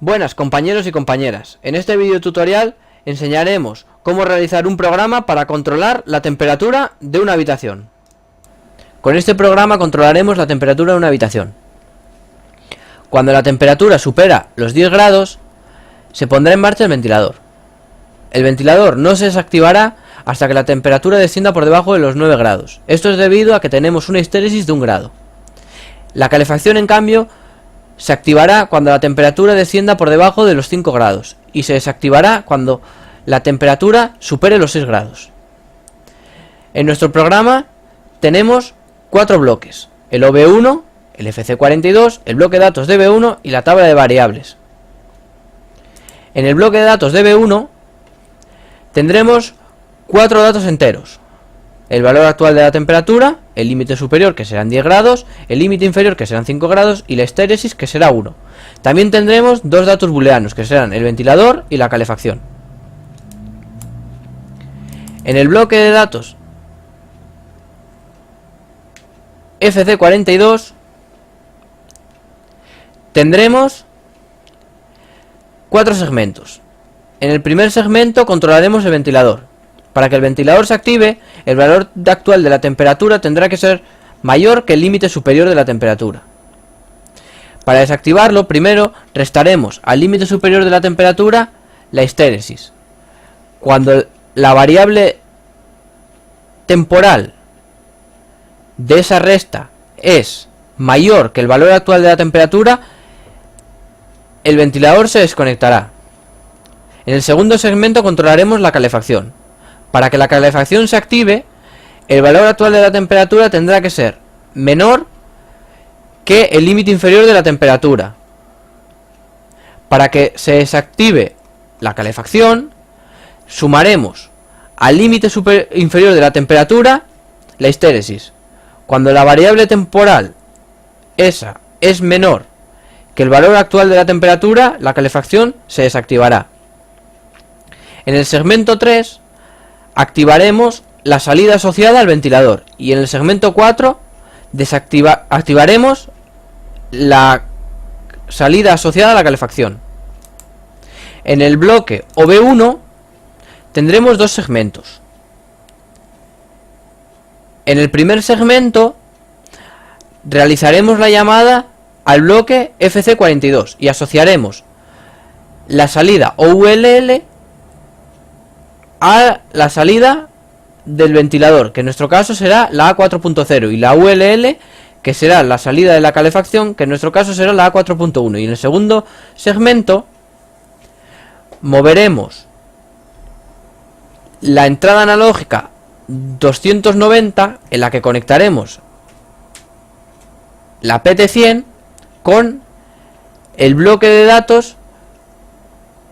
Buenas compañeros y compañeras, en este video tutorial enseñaremos cómo realizar un programa para controlar la temperatura de una habitación. Con este programa controlaremos la temperatura de una habitación. Cuando la temperatura supera los 10 grados, se pondrá en marcha el ventilador. El ventilador no se desactivará hasta que la temperatura descienda por debajo de los 9 grados. Esto es debido a que tenemos una histéresis de 1 grado. La calefacción, en cambio, se activará cuando la temperatura descienda por debajo de los 5 grados y se desactivará cuando la temperatura supere los 6 grados. En nuestro programa tenemos 4 bloques: el OB1, el FC42, el bloque de datos DB1 y la tabla de variables. En el bloque de datos DB1 tendremos 4 datos enteros: el valor actual de la temperatura, el límite superior, que serán 10 grados, el límite inferior, que serán 5 grados, y la histéresis, que será 1. También tendremos 2 datos booleanos, que serán el ventilador y la calefacción. En el bloque de datos FC42 tendremos 4 segmentos. En el primer segmento controlaremos el ventilador. Para que el ventilador se active, el valor actual de la temperatura tendrá que ser mayor que el límite superior de la temperatura. Para desactivarlo, primero restaremos al límite superior de la temperatura la histéresis. Cuando la variable temporal de esa resta es mayor que el valor actual de la temperatura, el ventilador se desconectará. En el segundo segmento controlaremos la calefacción. Para que la calefacción se active, el valor actual de la temperatura tendrá que ser menor que el límite inferior de la temperatura. Para que se desactive la calefacción, sumaremos al límite inferior de la temperatura la histéresis. Cuando la variable temporal esa es menor que el valor actual de la temperatura, la calefacción se desactivará. En el segmento 3 activaremos la salida asociada al ventilador, y en el segmento 4 activaremos la salida asociada a la calefacción. En el bloque OB1 tendremos 2 segmentos. En el primer segmento realizaremos la llamada al bloque FC42 y asociaremos la salida OULL a la salida del ventilador, que en nuestro caso será la A4.0, y la ULL, que será la salida de la calefacción, que en nuestro caso será la A4.1. Y en el segundo segmento moveremos la entrada analógica 290, en la que conectaremos la PT100 con el bloque de datos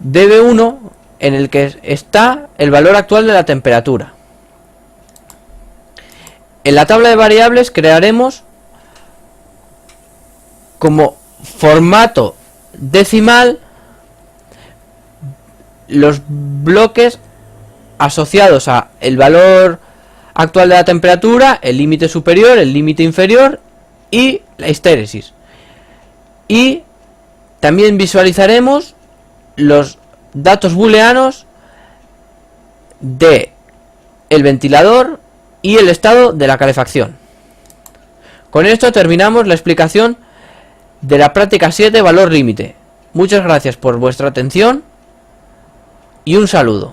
DB1, en el que está el valor actual de la temperatura. En la tabla de variables crearemos como formato decimal los bloques asociados a el valor actual de la temperatura, el límite superior, el límite inferior y la histéresis. Y también visualizaremos los datos booleanos de el ventilador y el estado de la calefacción. Con esto terminamos la explicación de la práctica 7, valor límite. Muchas gracias por vuestra atención y un saludo.